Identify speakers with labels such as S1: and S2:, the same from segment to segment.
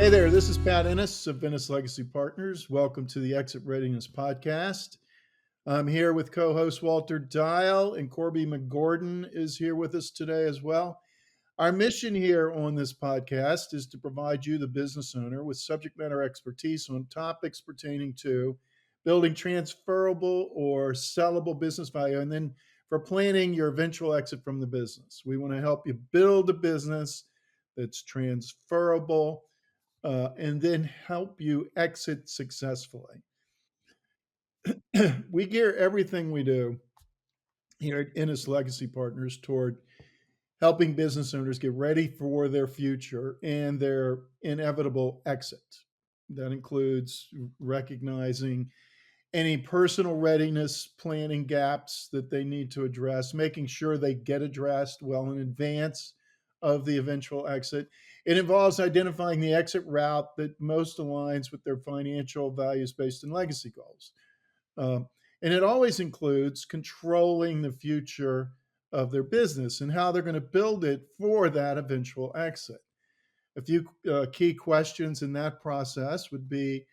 S1: Hey there, this is Pat Ennis of Ennis Legacy Partners. Welcome to the Exit Readiness Podcast. I'm here with co-host Walter Dial, and Corby McGordon is here with us today as well. Our mission here on this podcast is to provide you, the business owner, with subject matter expertise on topics pertaining to building transferable or sellable business value, and then for planning your eventual exit from the business. We want to help you build a business that's transferable and then help you exit successfully. We gear everything we do here at Ennis Legacy Partners toward helping business owners get ready for their future and their inevitable exit. That includes recognizing any personal readiness planning gaps that they need to address, making sure they get addressed well in advance of the eventual exit. It involves identifying the exit route that most aligns with their financial, values-based, and legacy goals. Um, and it always includes controlling the future of their business and how they're going to build it for that eventual exit. A few key questions in that process would be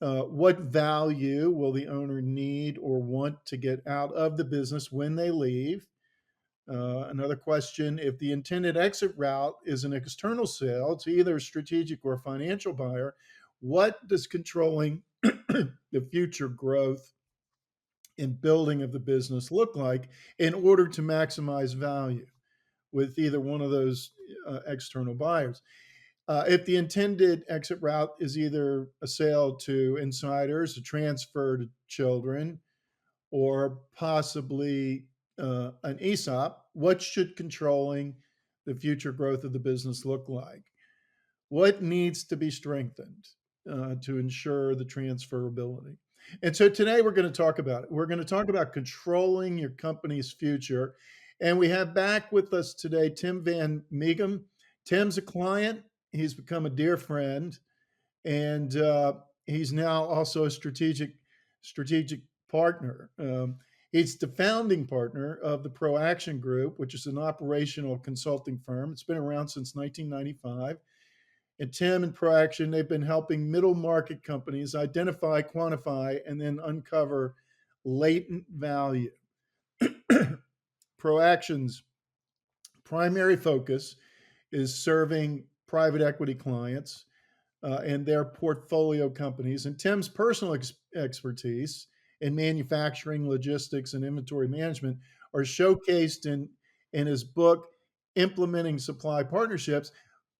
S1: what value will the owner need or want to get out of the business when they leave? Another question, if the intended exit route is an external sale to either a strategic or financial buyer, what does controlling the future growth and building of the business look like in order to maximize value with either one of those external buyers? If the intended exit route is either a sale to insiders, a transfer to children, or possibly an ESOP, what should controlling the future growth of the business look like? What needs to be strengthened to ensure the transferability? And so today we're going to talk about it. We're going to talk about controlling your company's future. And we have back with us today Tim Van Mieghem. Tim's a client. He's become a dear friend, and he's now also a strategic partner. He's the founding partner of the ProAction Group, which is an operational consulting firm. It's been around since 1995. And Tim and ProAction, they've been helping middle market companies identify, quantify, and then uncover latent value. ProAction's primary focus is serving private equity clients and their portfolio companies. And Tim's personal expertise in manufacturing, logistics, and inventory management are showcased in his book, Implementing Supply Partnerships,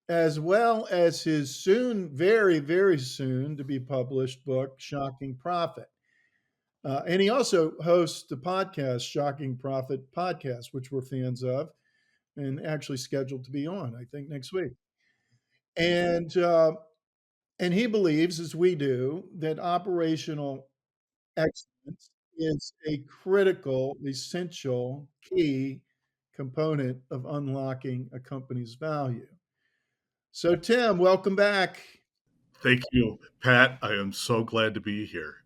S1: as well as his soon, very, very soon to be published book, Shocking Profit. And he also hosts the podcast, Shocking Profit Podcast, which we're fans of and actually scheduled to be on, I think, next week. And he believes, as we do, that operational excellence is a critical, essential, key component of unlocking a company's value. So, Tim, welcome back.
S2: Thank you, Pat. I am so glad to be here.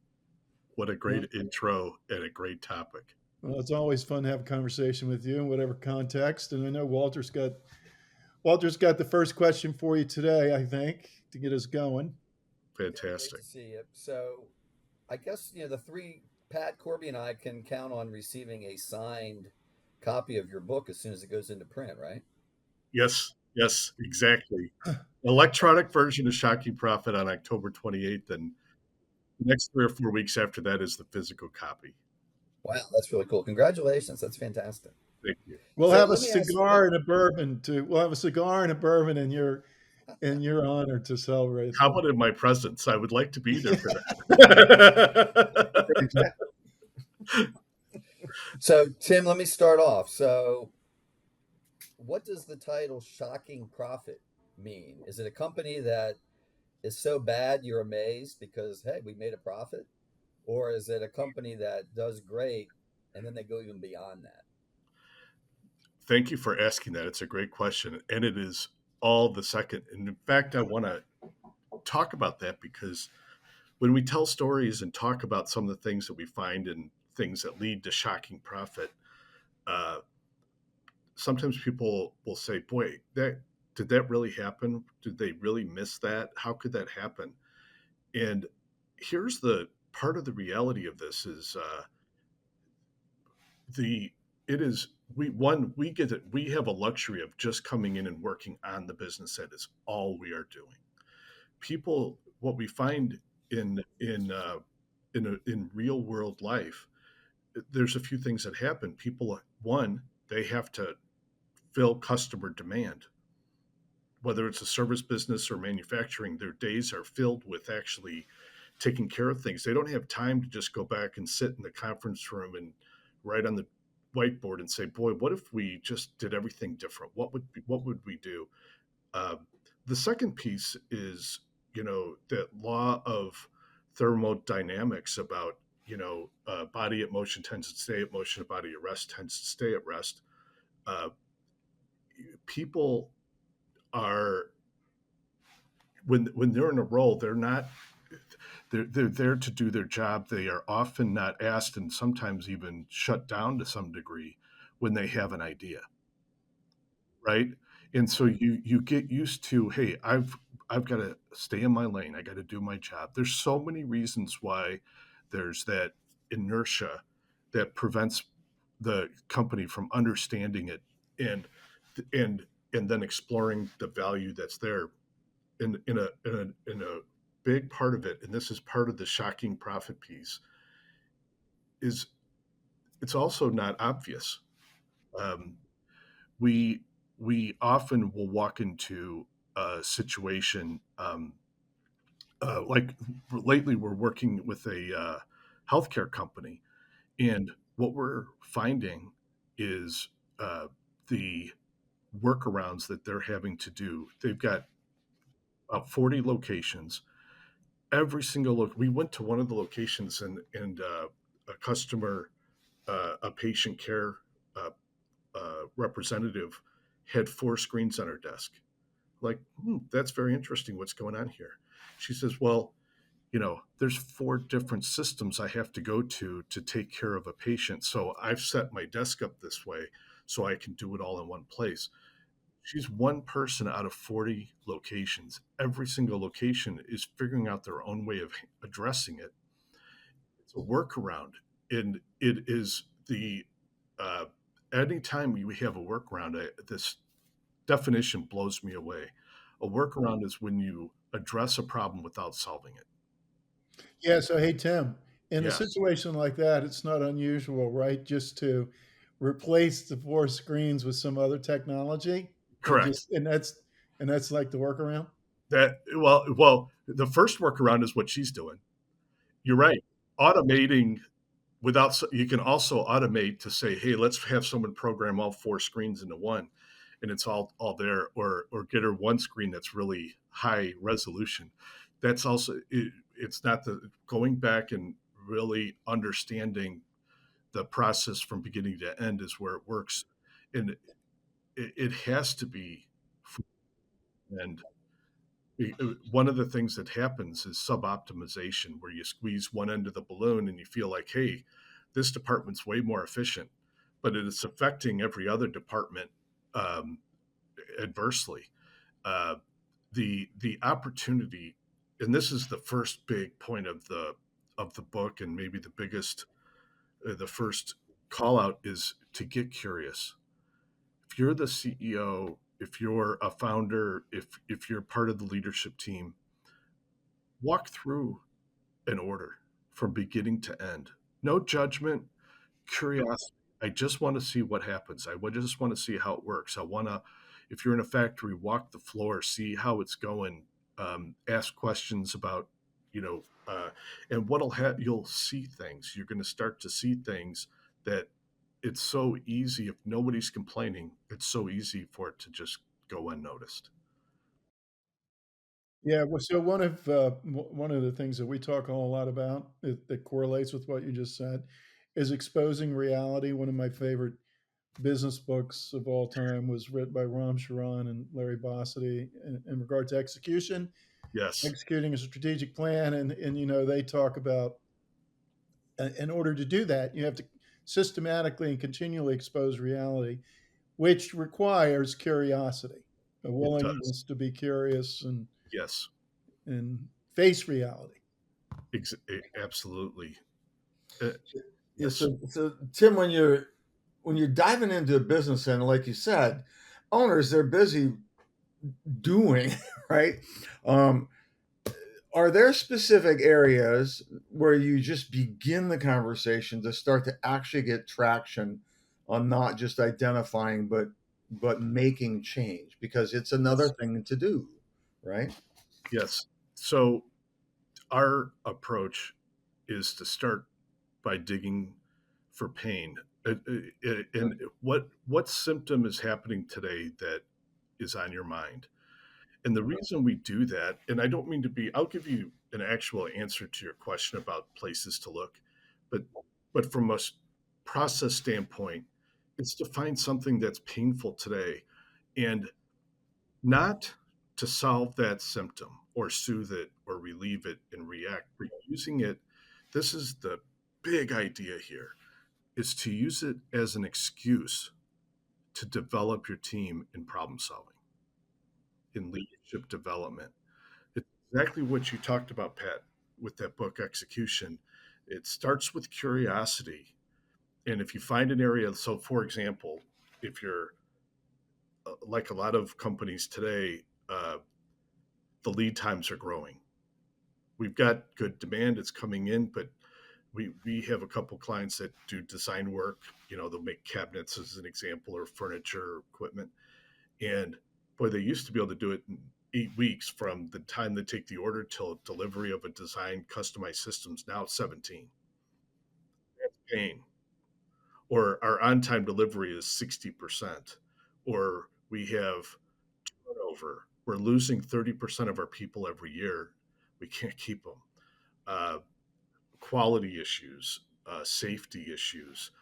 S2: What a great
S1: Well,
S2: intro and a great topic.
S1: it's always fun to have a conversation with you in whatever context. And I know Walter's got the first question for you today, I think, to get us going.
S3: Great to
S2: Fantastic.
S3: see you. So, I guess the three, Pat, Corby, and I can count on receiving a signed copy of your book as soon as it goes into print, right?
S2: Yes, exactly. Electronic version of Shocking Profit on October 28th, and the next 3 or 4 weeks after that is the physical copy.
S3: Wow, that's really cool. Congratulations. That's fantastic.
S2: Thank you.
S1: We'll
S3: So
S1: have a
S3: let me ask
S1: cigar and a bourbon too. We'll have a cigar and a bourbon in your honor to celebrate.
S2: How about in my presence? I would like to be there for that.
S3: So, Tim, let me start off. So, what does the title Shocking Profit mean? Is it a company that is so bad you're amazed because, hey, we made a profit? Or is it a company that does great and then they go even beyond that?
S2: Thank you for asking that. It's a great question. And it is all the second. And in fact, I want to talk about that because when we tell stories and talk about some of the things that we find and things that lead to shocking profit, sometimes people will say, boy, that did that really happen? Did they really miss that? How could that happen? And here's the part of the reality of this is the it is we get it, we have a luxury of just coming in and working on the business. That is all we are doing. People, what we find in real world life, there's a few things that happen. People, one, they have to fill customer demand. Whether it's a service business or manufacturing, their days are filled with actually taking care of things. They don't have time to just go back and sit in the conference room and write on the whiteboard and say, "Boy, what if we just did everything different? What would we do?" Um, the second piece is, that law of thermodynamics about, body at motion tends to stay at motion, a body at rest tends to stay at rest. Uh, People are, when they're in a role, they're there to do their job. They are often not asked, and sometimes even shut down to some degree when they have an idea, right? And so you get used to, hey, I've got to stay in my lane. I got to do my job. There's so many reasons why there's that inertia that prevents the company from understanding it and and and then exploring the value that's there in a big part of it. And this is part of the shocking profit piece, is it's also not obvious. Um, we we often will walk into a situation, like lately we're working with a healthcare company, and what we're finding is the workarounds that they're having to do. They've got 40 locations. Every single look, we went to one of the locations, and a customer, a patient care uh, representative had 4 screens on her desk. Like, that's very interesting. What's going on here? She says, well, there's 4 different systems I have to go to take care of a patient. So I've set my desk up this way so I can do it all in one place. She's one person out of 40 locations. Every single location is figuring out their own way of addressing it. It's a workaround. And it is uh, anytime we have a workaround, this definition blows me away. A workaround is when you address a problem without solving it.
S1: Yeah. So, hey, Tim, in a
S2: Yes,
S1: situation like that, it's not unusual, right? Just to replace the 4 screens with some other technology and
S2: correct.
S1: that's like the workaround.
S2: The first workaround is what she's doing. You're right. Automating you can also automate to say, hey, let's have someone program all 4 screens into one, and it's all there, or get her one screen that's really high resolution. That's also it's not the going back and really understanding the process from beginning to end is where it works, and it has to be. And one of the things that happens is sub-optimization, where you squeeze one end of the balloon and you feel like, hey, this department's way more efficient, but it's affecting every other department um, adversely. uh, the opportunity, and this is the first big point of the book, and maybe the biggest, the first call out is to get curious. If you're the CEO, if you're a founder, if you're part of the leadership team, walk through an order from beginning to end. No judgment, curiosity. I just want to see what happens. I would just want to see how it works. I want to, if you're in a factory, walk the floor, see how it's going, ask questions about, you know, uh, and what'll happen, you'll see things. You're going to start to see things that it's so easy, if nobody's complaining, it's so easy for it to just go unnoticed.
S1: Yeah. Well, so one of the things that we talk a whole lot about that correlates with what you just said is exposing reality. One of my favorite business books of all time was written by Ram Charan and Larry Bossidy in regard to execution,
S2: Yes.
S1: executing a strategic plan, and they talk about in order to do that, you have to systematically and continually expose reality, which requires curiosity. a
S2: It does.
S1: willingness to be curious
S2: Yes,
S1: and face reality.
S2: absolutely. Uh,
S4: Yeah,
S2: yes,
S4: so Tim, when you're diving into a business, and like you said, owners, they're busy doing, right? Um, are there specific areas where you just begin the conversation to start to actually get traction on not just identifying but making change, because it's another thing to do, right?
S2: yes. So our approach is to start by digging for pain. And what symptom is happening today that is on your mind? And the reason we do that, and I don't mean to be, I'll give you an actual answer to your question about places to look, but from a process standpoint, it's to find something that's painful today, and not to solve that symptom or soothe it or relieve it and react, but using it. This is the big idea here, is to use it as an excuse to develop your team in problem solving, in leadership development. It's exactly what you talked about, Pat, with that book Execution. It starts with curiosity. And if you find an area, so for example, if you're like a lot of companies today, the lead times are growing. We've got good demand, it's coming in, but we have a couple clients that do design work. They'll make cabinets as an example, or furniture or equipment. And boy, they used to be able to do it in 8 weeks from the time they take the order till delivery of a design customized systems. Now it's 17. That's pain. Or our on-time delivery is 60%. Or we have turnover. We're losing 30% of our people every year. We can't keep them. Uh, Quality issues, safety issues,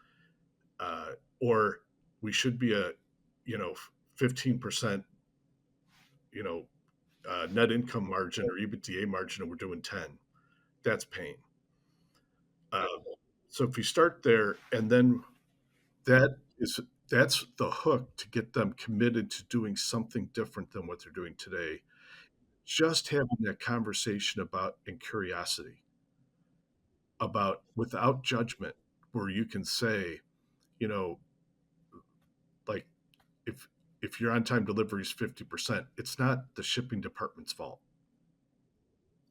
S2: or we should be a, 15%, you know, net income margin or EBITDA margin, and we're doing 10. That's pain. Uh, so if you start there, and then that is that's the hook to get them committed to doing something different than what they're doing today. Just having that conversation about, and curiosity about, without judgment, where you can say, you know, like, if your on time delivery is 50%, it's not the shipping department's fault.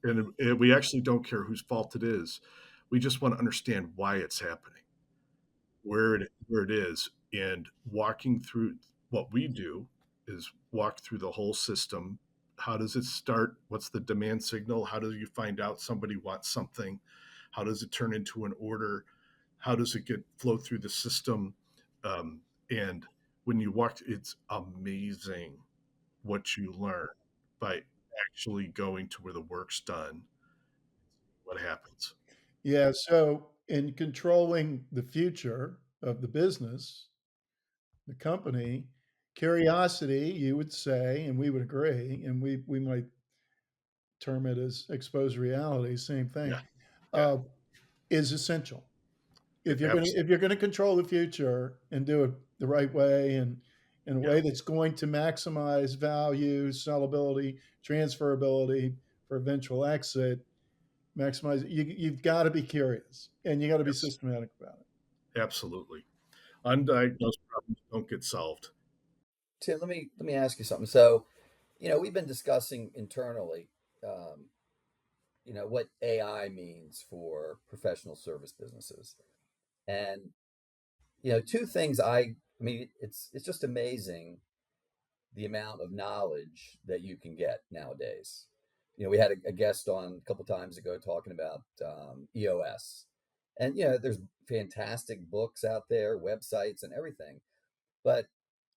S2: And we actually don't care whose fault it is. We just want to understand why it's happening, where it is, and walking through. What we do is walk through the whole system. How does it start? What's the demand signal? How do you find out somebody wants something? How does it turn into an order? How does it get flow through the system? And when you walk, it's amazing what you learn by actually going to where the work's done. What happens?
S1: Yeah. So, in controlling the future of the business, the company, curiosity, you would say, and we would agree, and we might term it as exposed reality, same thing,
S2: Yeah, yeah,
S1: uh, is essential.
S2: absolutely.
S1: If you're going to control the future and do it the right way, and in a
S2: Yeah,
S1: way that's going to maximize value, sellability, transferability for eventual exit, maximize, you've got to be curious and you got to be
S2: yes,
S1: systematic about it.
S2: absolutely. Undiagnosed problems don't get solved.
S3: Tim, let me ask you something. So, we've been discussing internally, um, what AI means for professional service businesses, and two things. I mean, it's just amazing the amount of knowledge that you can get nowadays. We had a guest on a couple times ago talking about EOS, and there's fantastic books out there, websites, and everything. But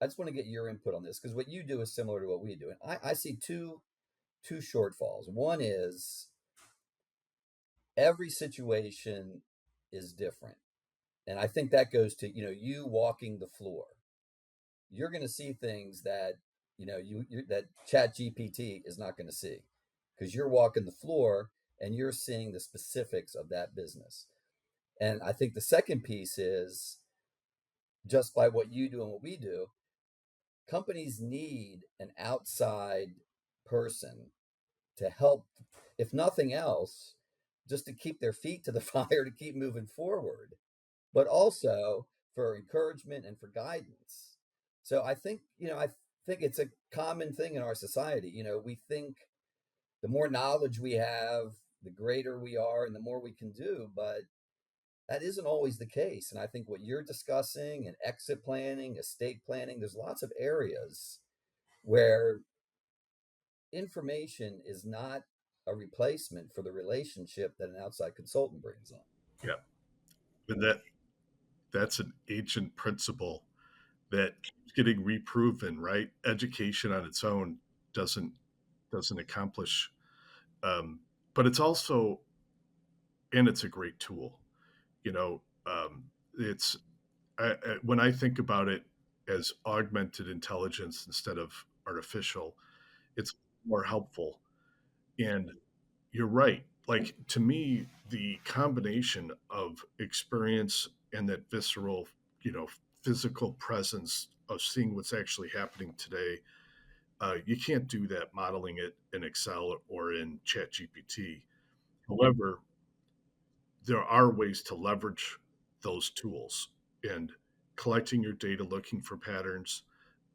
S3: I just want to get your input on this, because what you do is similar to what we do, and I see two shortfalls. One is every situation is different, and I think that goes to you walking the floor. You're going to see things that that Chat GPT is not going to see, because you're walking the floor and you're seeing the specifics of that business. And I think the second piece is, just by what you do and what we do, companies need an outside person to help, if nothing else, just to keep their feet to the fire, to keep moving forward, but also for encouragement and for guidance. So I think, I think it's a common thing in our society. We think the more knowledge we have, the greater we are and the more we can do, but that isn't always the case. And I think what you're discussing and exit planning, estate planning, there's lots of areas where information is not a replacement for the relationship that an outside consultant brings on.
S2: Yeah. And that's an ancient principle that keeps getting reproven, right? Education on its own doesn't accomplish, but it's also, and it's a great tool. You know, it's when I think about it as augmented intelligence instead of artificial, it's more helpful. And you're right. Like, to me, the combination of experience and that visceral, physical presence of seeing what's actually happening today, you can't do that modeling it in Excel or in ChatGPT. However, there are ways to leverage those tools and collecting your data, looking for patterns,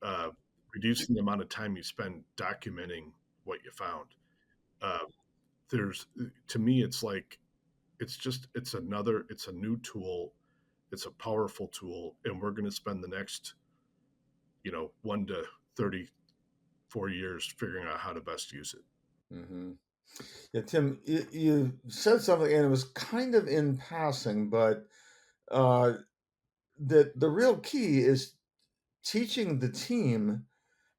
S2: uh, reducing the amount of time you spend documenting what you found. Uh, there's To me, it's like it's a new tool, it's a powerful tool, and we're going to spend the next 1 to 34 years figuring out how to best use it.
S4: Mm-hmm. Yeah, Tim, you said something, and it was kind of in passing, but uh, that the real key is teaching the team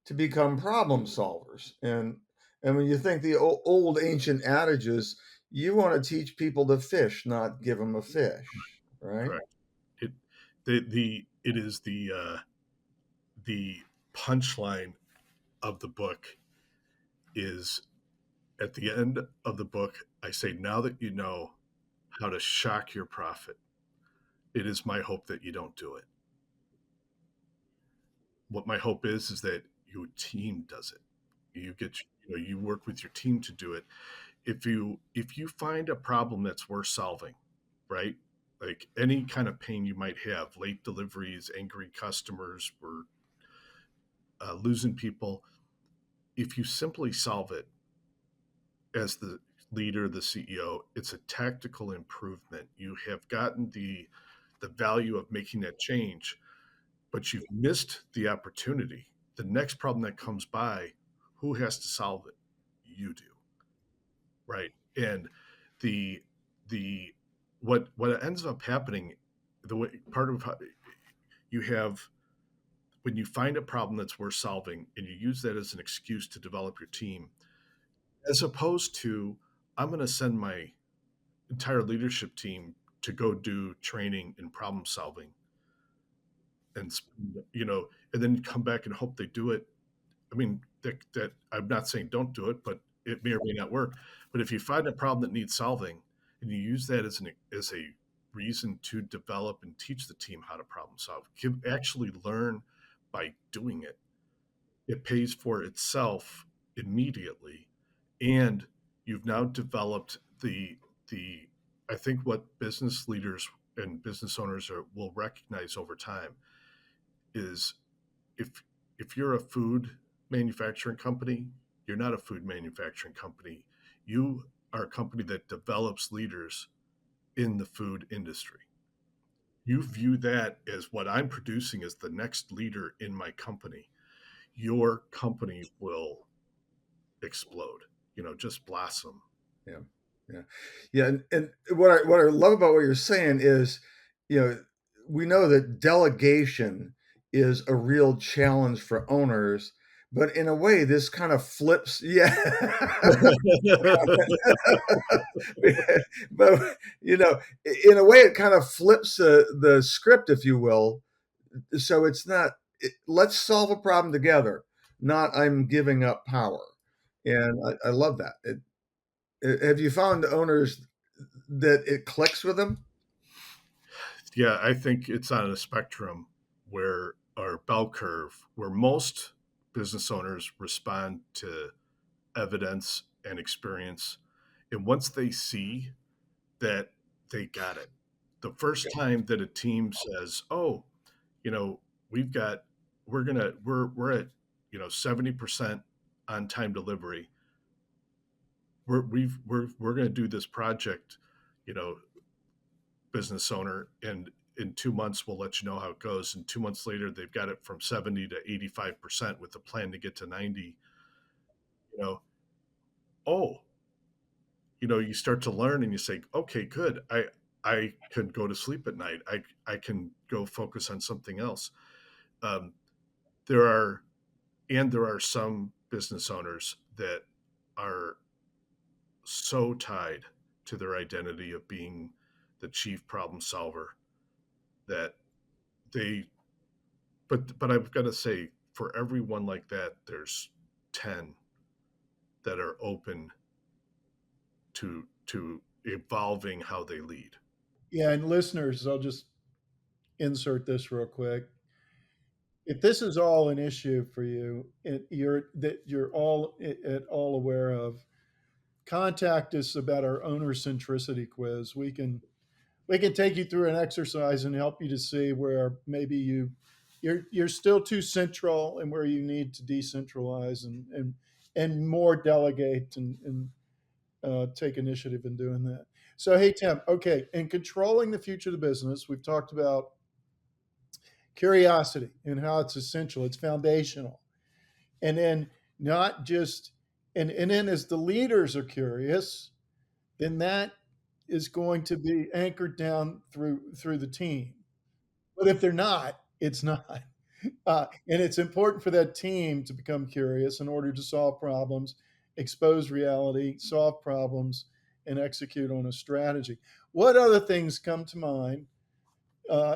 S4: to become problem solvers. And when you think the old ancient adages, you want to teach people to fish, not give them a fish, right?
S2: Correct. It it is the punchline of the book is, at the end of the book, I say, now that you know how to shock your profit, it is my hope that you don't do it. What my hope is that your team does it. You work with your team to do it. If you find a problem that's worth solving, right? Like any kind of pain you might have, late deliveries, angry customers, we're losing people. If you simply solve it as the leader, the CEO, it's a tactical improvement. You have gotten the value of making that change, but you've missed the opportunity. The next problem that comes by, who has to solve it? You do, right? And the the what ends up happening, the way part of how you have when you find a problem that's worth solving and you use that as an excuse to develop your team, as opposed to, I'm going to send my entire leadership team to go do training and problem solving, and and then come back and hope they do it. I mean, that I'm not saying don't do it, but it may or may not work. But if you find a problem that needs solving and you use that as a reason to develop and teach the team how to problem solve, actually learn by doing it, it pays for itself immediately, and you've now developed the I think what business leaders and business owners will recognize over time is, if you're a food manufacturing company, you're not a food manufacturing company. You are a company that develops leaders in the food industry. You view that as, what I'm producing as the next leader in my company. Your company will explode, just blossom.
S4: Yeah, yeah, yeah. And what I love about what you're saying is, you know, we know that delegation is a real challenge for owners, but in a way, this kind of flips. Yeah, but in a way, it kind of flips the script, if you will. So it's not, let's solve a problem together, not I'm giving up power. And I love that. Have you found owners that it clicks with them?
S2: Yeah, I think it's on a spectrum where or bell curve where most business owners respond to evidence and experience. And once they see that they got it, the first time that a team says, "Oh, you know, we've got, we're at, 70% on time delivery. We're going to do this project, you know, business owner, and in 2 months we'll let you know how it goes." And 2 months later, they've got it from 70 to 85% with a plan to get to 90. You know, oh, you start to learn and you say, okay, good. I can go to sleep at night. I can go focus on something else. Um, there are there are some business owners that are so tied to their identity of being the chief problem solver that they but I've got to say, for everyone like that, there's 10 that are open to evolving how they lead.
S1: Yeah, and listeners, I'll just insert this real quick. If this is all an issue for you, you're all at all aware of, contact us about our owner centricity quiz. We can take you through an exercise and help you to see where maybe you're still too central and where you need to decentralize and more delegate and take initiative in doing that. So, hey, Tim, okay, in controlling the future of the business, we've talked about curiosity and how it's essential, it's foundational. And then not just, and then as the leaders are curious, then that is going to be anchored down through the team. But if they're not, it's not. And it's important for that team to become curious in order to solve problems, expose reality, solve problems, and execute on a strategy. What other things come to mind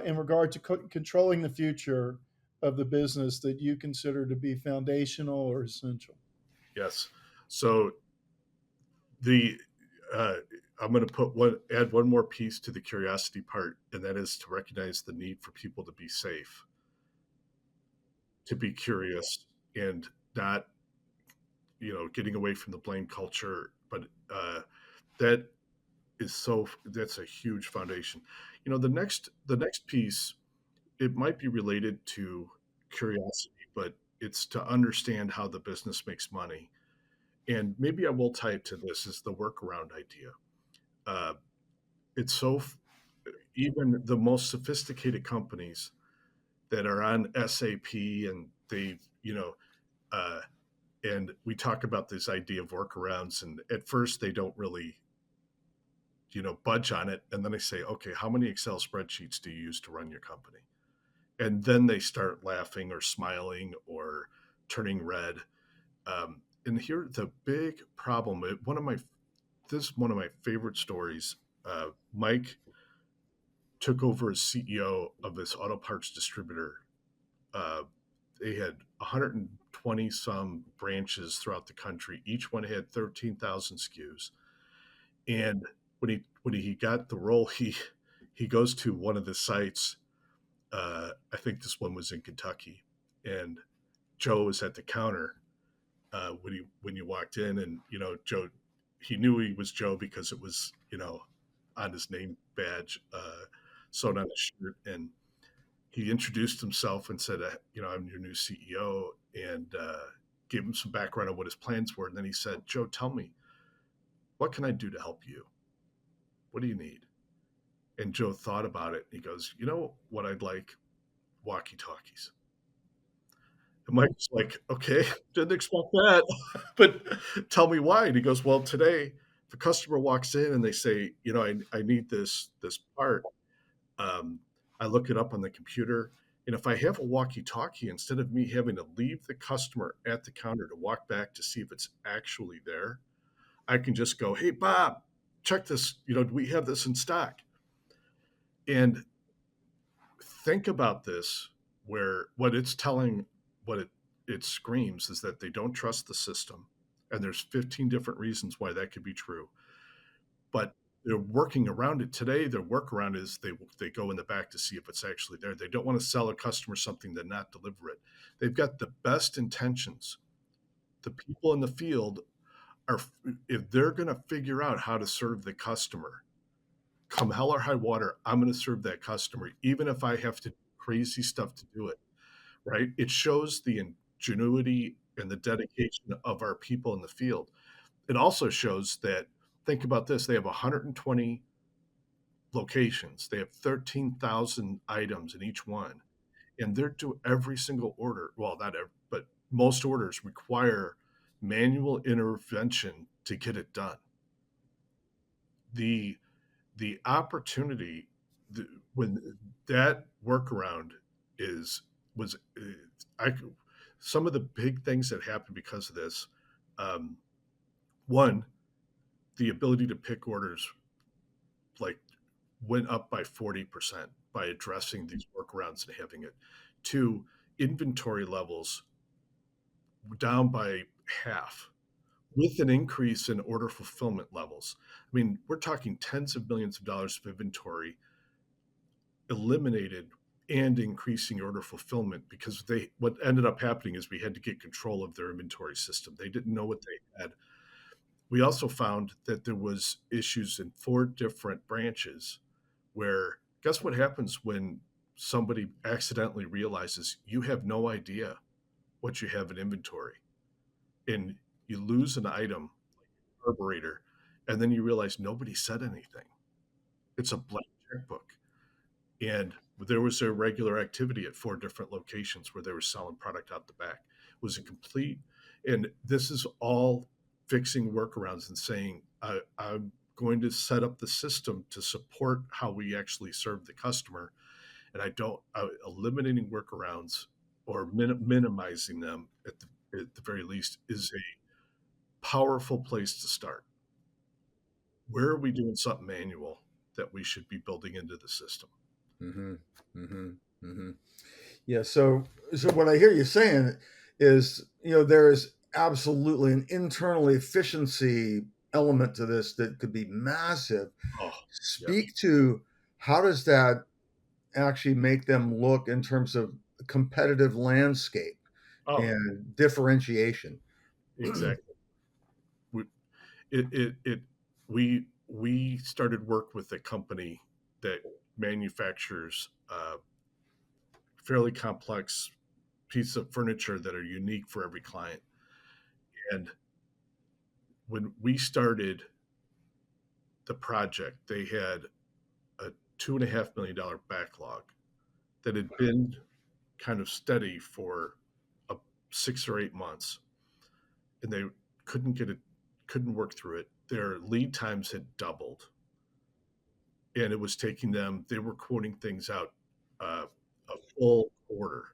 S1: in regard to controlling the future of the business that you consider to be foundational or essential?
S2: Yes. So the uh, I'm going to add one more piece to the curiosity part, and that is to recognize the need for people to be safe, to be curious, and not getting away from the blame culture. But that that's a huge foundation. The next piece, it might be related to curiosity, but it's to understand how the business makes money. And maybe I will tie it to this, is the workaround idea. Uh, it's so Even the most sophisticated companies that are on SAP, and uh, and we talk about this idea of workarounds, and at first they don't really budge on it, and then they say, okay, how many Excel spreadsheets do you use to run your company? And then they start laughing or smiling or turning red. And here the big problem. This is one of my favorite stories. Mike took over as CEO of this auto parts distributor. Uh, they had 120 some branches throughout the country. Each one had 13,000 SKUs. And when he got the role, he goes to one of the sites. I think this one was in Kentucky, and Joe was at the counter when you walked in, and Joe, he knew he was Joe because it was on his name badge, sewn on his shirt, and he introduced himself and said, I'm your new CEO, and gave him some background on what his plans were, and then he said, Joe, tell me, what can I do to help you? What do you need? And Joe thought about it. He goes, you know what I'd like? Walkie talkies. And Mike's like, okay, didn't expect that, but tell me why. And he goes, well, today, if a customer walks in and they say, I need this part, um, I look it up on the computer. And if I have a walkie talkie, instead of me having to leave the customer at the counter to walk back to see if it's actually there, I can just go, hey, Bob, check this. Do we have this in stock? And think about this, where what it screams is that they don't trust the system. And there's 15 different reasons why that could be true. But they're working around it today. Their workaround is they go in the back to see if it's actually there. They don't want to sell a customer something then not deliver it. They've got the best intentions. The people in the field are, if they're going to figure out how to serve the customer, come hell or high water, I'm going to serve that customer, even if I have to do crazy stuff to do it. Right? It shows the ingenuity and the dedication of our people in the field. It also shows that, think about this, they have 120 locations, they have 13,000 items in each one, and they're to every single order. Well, not every, but most orders require manual intervention to get it done. The opportunity, when that workaround is was I some of the big things that happened because of this. One, the ability to pick orders like went up by 40% by addressing these workarounds and having it. Two, inventory levels down by half with an increase in order fulfillment levels. I mean, we're talking tens of millions of dollars of inventory eliminated and increasing order fulfillment, because what ended up happening is we had to get control of their inventory system. They didn't know what they had. We also found that there was issues in 4 different branches where, guess what happens when somebody accidentally realizes you have no idea what you have in inventory, and you lose an item, carburetor, and then you realize nobody said anything. It's a blank checkbook. And there was a regular activity at 4 different locations where they were selling product out the back. It was a complete, and this is all fixing workarounds and saying, I'm going to set up the system to support how we actually serve the customer. And eliminating workarounds or minimizing them at the very least is a powerful place to start. Where are we doing something manual that we should be building into the system?
S4: Mm-hmm. Mm-hmm. Mm-hmm. Yeah. So what I hear you saying is, there is absolutely an internal efficiency element to this that could be massive.
S2: Oh,
S4: Speak to how does that actually make them look in terms of competitive landscape and differentiation?
S2: exactly. We started work with a company that manufactures fairly complex pieces of furniture that are unique for every client. And when we started the project, they had a $2.5 million backlog that had been kind of steady for 6 or 8 months, and they couldn't work through it. Their lead times had doubled, and it was taking them. They were quoting things out a full quarter,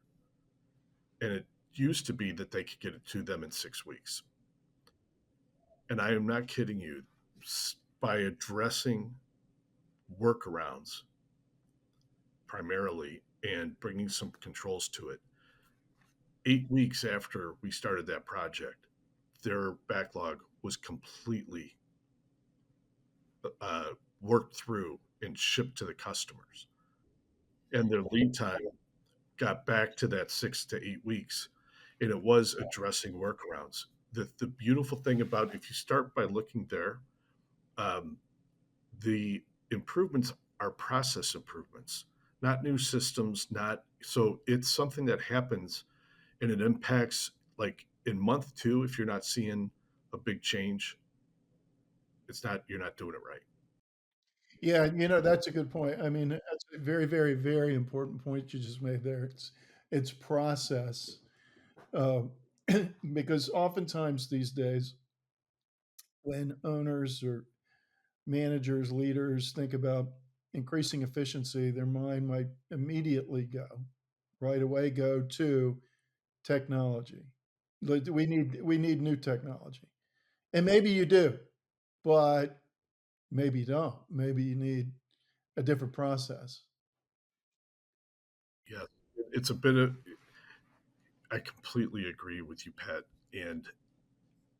S2: and it used to be that they could get it to them in 6 weeks. And I am not kidding you. By addressing workarounds primarily and bringing some controls to it, 8 weeks after we started that project, their backlog was completely worked through and shipped to the customers. And their lead time got back to that 6 to 8 weeks. And it was addressing workarounds. The beautiful thing about, if you start by looking there, the improvements are process improvements, not new systems, so it's something that happens and it impacts, like in month 2, if you're not seeing a big change, you're not doing it right.
S1: Yeah, that's a good point. I mean, that's a very, very, very important point you just made there. It's process, uh, because oftentimes these days, when owners or managers, leaders think about increasing efficiency, their mind might immediately right away go to technology. Like, we need new technology, and maybe you do, but maybe you don't. Maybe you need a different process.
S2: Yeah, it's a bit of. I completely agree with you, Pat. And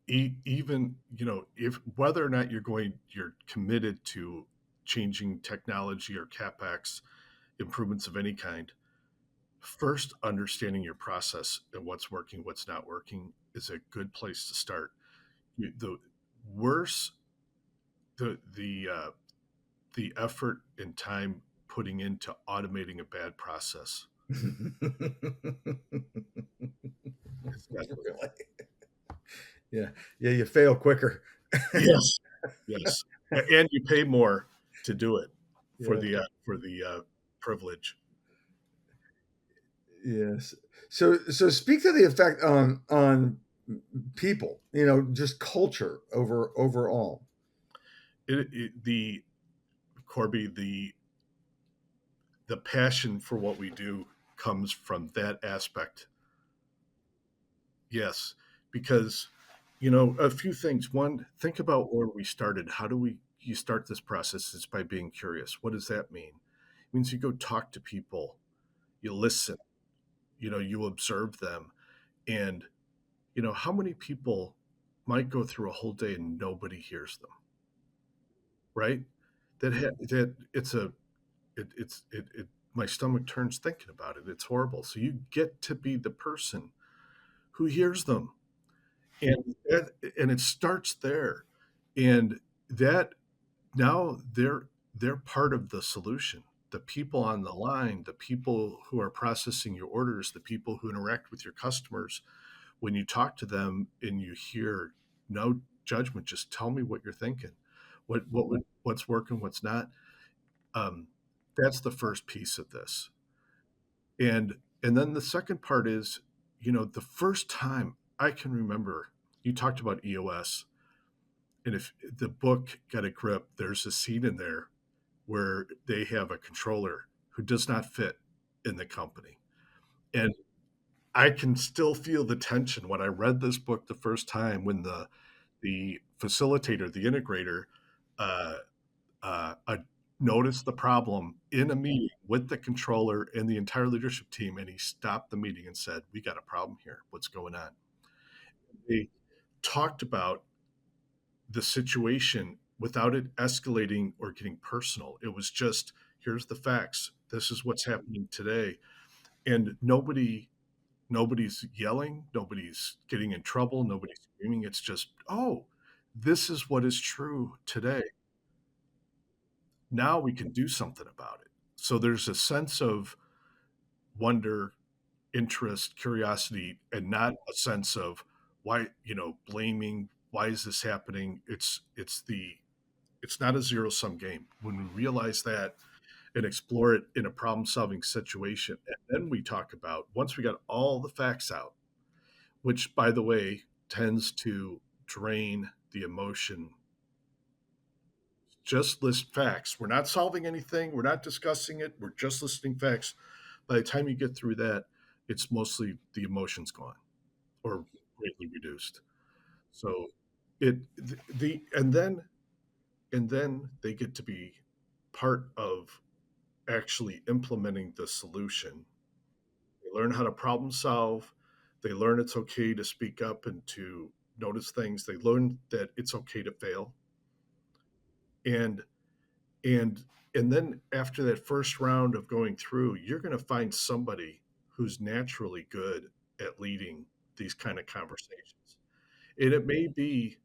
S2: even, if whether or not you're committed to changing technology or capex improvements of any kind, first understanding your process and what's working, what's not working is a good place to start. The worse the effort and time putting into automating a bad process, it's not good.
S4: Really? Yeah. Yeah. You fail quicker.
S2: Yes, yes, and you pay more to do it for
S4: Yeah.
S2: the privilege.
S4: Yes. So speak to the effect on people, just culture overall.
S2: The Corby, the passion for what we do comes from that aspect. Yes, because a few things. One, think about where we started. How do you start this process? Is by being curious. What does that mean? It means you go talk to people, you listen, you observe them, and how many people might go through a whole day and nobody hears them, right? That it's my stomach turns thinking about it. It's horrible. So you get to be the person who hears them, and and it starts there, and that now they're part of the solution. The people on the line, the people who are processing your orders, the people who interact with your customers, when you talk to them and you hear no judgment, just tell me what you're thinking, what's working, what's not. um, that's the first piece of this. And then the second part is, the first time I can remember, you talked about EOS, and if the book got a grip, there's a scene in there where they have a controller who does not fit in the company. And I can still feel the tension when I read this book the first time, when the facilitator, the integrator, uh, uh, noticed the problem in a meeting with the controller and the entire leadership team, and he stopped the meeting and said, "We got a problem here. What's going on?" They talked about the situation without it escalating or getting personal. It was just, here's the facts. This is what's happening today. And nobody's yelling, nobody's getting in trouble, nobody's screaming. It's just, oh, this is what is true today. Now we can do something about it. So there's a sense of wonder, interest, curiosity, and not a sense of why, blaming, why is this happening? It's not a zero sum game. When we realize that and explore it in a problem solving situation, and then we talk about, once we got all the facts out, which by the way tends to drain the emotion, just list facts. We're not solving anything, we're not discussing it, we're just listing facts. By the time you get through that, it's mostly the emotions gone or greatly reduced. So it the and then they get to be part of actually implementing the solution. They learn how to problem solve. They learn it's okay to speak up and to notice things. They learn that it's okay to fail. And and and then after that first round of going through, you're going to find somebody who's naturally good at leading these kind of conversations. And it may be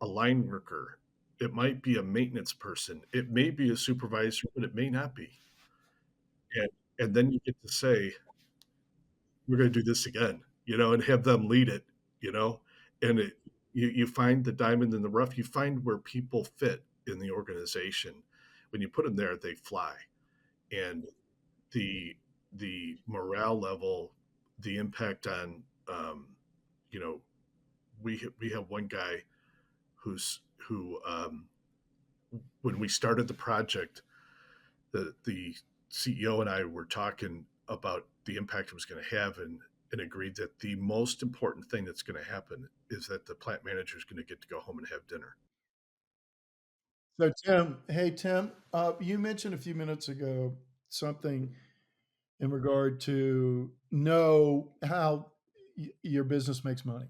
S2: a line worker, it might be a maintenance person, it may be a supervisor, but it may not be. And then you get to say, we're going to do this again, and have them lead it, you know, and you find the diamond in the rough. You find where people fit in the organization. When you put them there, they fly, and the morale level, the impact on, you know, we have one guy who when we started the project, the CEO and I were talking about the impact it was going to have, and agreed that the most important thing that's going to happen is that the plant manager is going to get to go home and have dinner.
S1: So, Tim, hey, Tim, you mentioned a few minutes ago something in regard to know how your business makes money.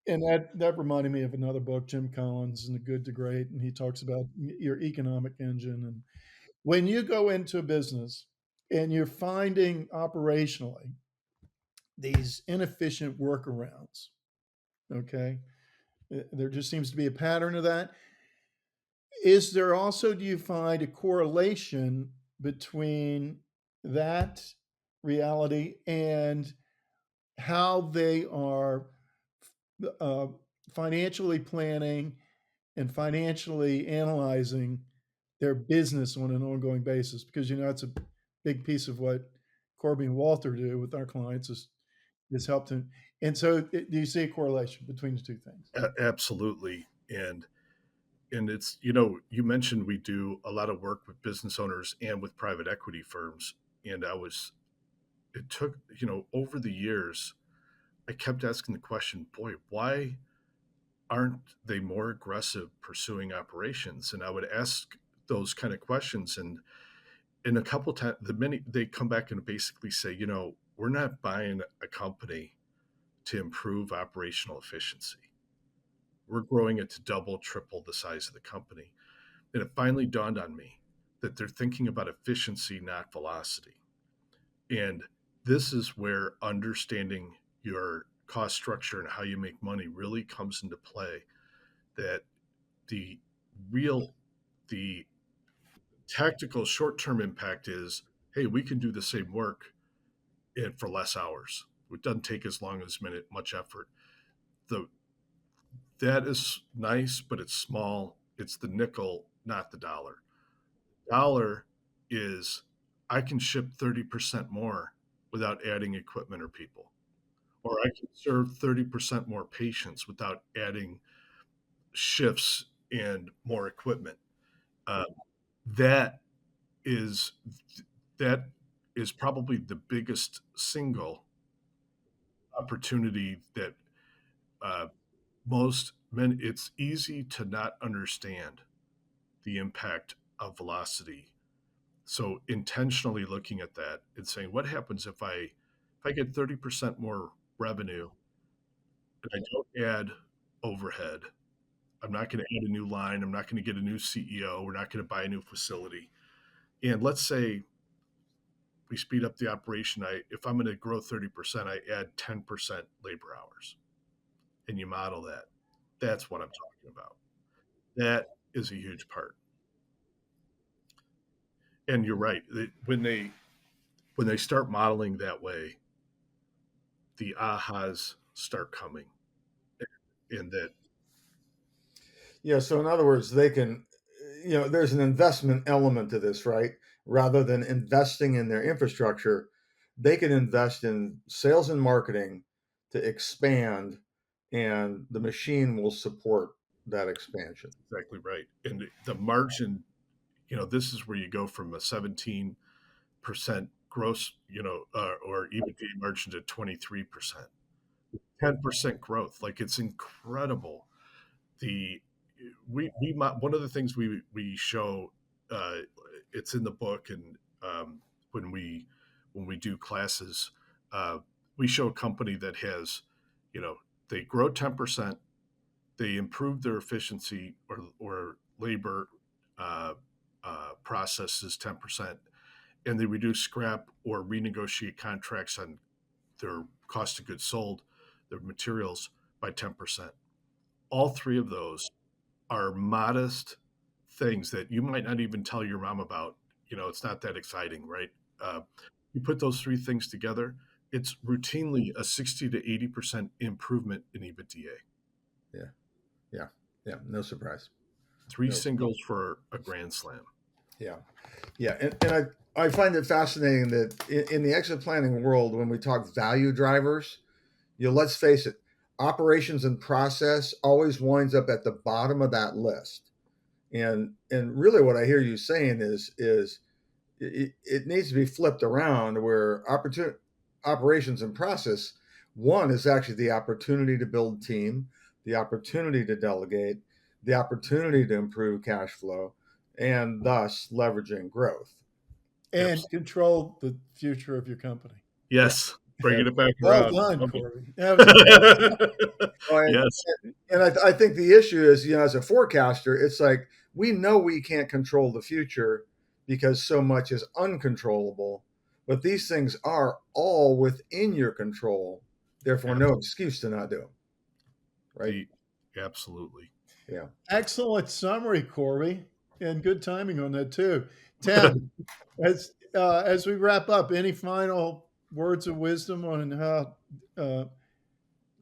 S1: And that reminded me of another book, Jim Collins, and The Good to Great, and he talks about your economic engine. And when you go into a business and you're finding operationally these inefficient workarounds, okay, there just seems to be a pattern of that. Is there also, do you find a correlation between that reality and how they are uh, financially planning and financially analyzing their business on an ongoing basis? Because it's a big piece of what Corby and Walter do with our clients is help them. And so, do you see a correlation between the two things?
S2: Absolutely. And it's, you mentioned we do a lot of work with business owners and with private equity firms. And it took, over the years, I kept asking the question, boy, why aren't they more aggressive pursuing operations? And I would ask those kind of questions. And in a couple times, they come back and basically say, we're not buying a company to improve operational efficiency. We're growing it to double, triple the size of the company. And it finally dawned on me that they're thinking about efficiency, not velocity. And this is where understanding your cost structure and how you make money really comes into play. That the real, the tactical short term impact is, hey, we can do the same work for less hours. It doesn't take as long as much effort. The That is nice, but it's small. It's the nickel, not the dollar. Dollar is, I can ship 30% more without adding equipment or people, or I can serve 30% more patients without adding shifts and more equipment. Uh, that is that is probably the biggest single opportunity that uh, most men. It's easy to not understand the impact of velocity. So intentionally looking at that and saying, what happens if I get 30% more revenue and I don't add overhead? I'm not going to add a new line. I'm not going to get a new CEO. We're not going to buy a new facility. And let's say we speed up the operation. If I'm going to grow 30%, I add 10% labor hours, and you model that. That's what I'm talking about. That is a huge part. And you're right. When they start modeling that way, the ahas start coming, and that
S4: Yeah. So in other words, they can, there's an investment element to this, right? Rather than investing in their infrastructure, they can invest in sales and marketing to expand, and the machine will support that expansion.
S2: exactly right. And the margin, this is where you go from a 17% gross, or EBITDA margin to 23%, 10% growth. Like, it's incredible. The One of the things we show, uh, it's in the book, and when we do classes, uh, we show a company that has, they grow 10%, they improve their efficiency or labor processes 10%, and they reduce scrap or renegotiate contracts on their cost of goods sold, their materials, by 10%. All three of those are modest things that you might not even tell your mom about. It's not that exciting, right? Uh, you put those three things together, it's routinely a 60 to 80% improvement in EBITDA.
S4: Yeah. Yeah. Yeah. No surprise.
S2: Three
S4: No.
S2: singles for a grand slam.
S4: Yeah. Yeah. And I find it fascinating that in the exit planning world, when we talk value drivers, let's face it, operations and process always winds up at the bottom of that list. And really what I hear you saying is it needs to be flipped around, where operations and process, one is actually the opportunity to build team, the opportunity to delegate, the opportunity to improve cash flow, and thus leveraging growth.
S1: And control the future of your company.
S2: Yes. Bringing it back
S1: Well
S2: around.
S1: done, Corey. That was a
S4: Oh, and,
S2: Yes.
S4: and I think the issue is, as a forecaster, it's like we know we can't control the future because so much is uncontrollable, but these things are all within your control. Therefore, no excuse to not do them. Right?
S2: Absolutely.
S4: Yeah.
S1: excellent summary, Corey, and good timing on that too. Tim, as we wrap up, any final words of wisdom on how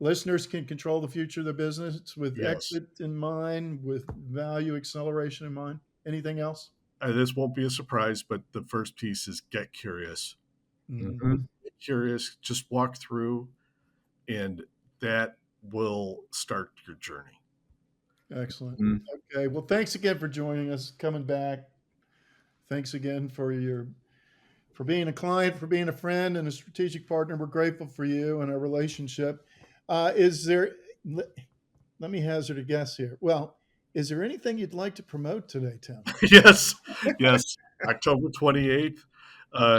S1: listeners can control the future of their business with
S2: Yes.
S1: exit in mind, with value acceleration in mind? Anything else?
S2: This won't be a surprise, but the first piece is get curious.
S1: Mm-hmm.
S2: Get curious, just walk through, and that will start your journey.
S1: Excellent.
S4: Mm-hmm.
S1: Okay. Well, thanks again for joining us, coming back. Thanks again for being a client, for being a friend and a strategic partner. We're grateful for you and our relationship. Is there, let me hazard a guess here. Well, is there anything you'd like to promote today, Tim?
S2: Yes. October 28th,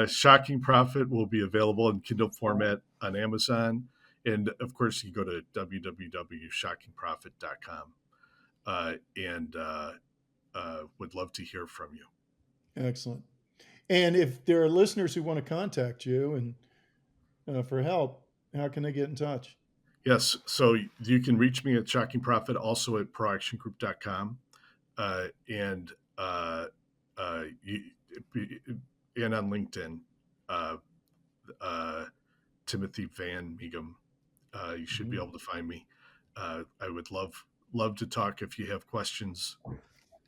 S2: Shocking Profit will be available in Kindle format on Amazon. And of course, you go to www.shockingprofit.com and would love to hear from you.
S1: Excellent. And if there are listeners who want to contact you and for help, how can they get in touch?
S2: Yes. So you can reach me at Shocking Profit, also at ProActionGroup.com. And on LinkedIn, Timothy Van Mieghem. You should be able to find me. I would love to talk if you have questions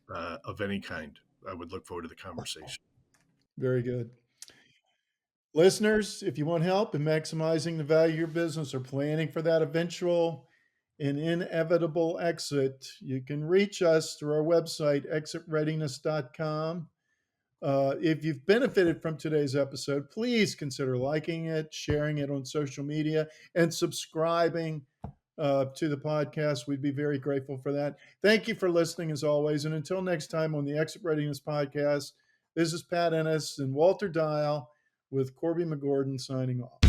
S2: of any kind. I would look forward to the conversation.
S1: Very good. Listeners, if you want help in maximizing the value of your business or planning for that eventual and inevitable exit, you can reach us through our website, exitreadiness.com. If you've benefited from today's episode, please consider liking it, sharing it on social media, and subscribing to the podcast. We'd be very grateful for that. Thank you for listening as always. And until next time on the Exit Readiness Podcast, this is Pat Ennis and Walter Dial with Corby McGordon signing off.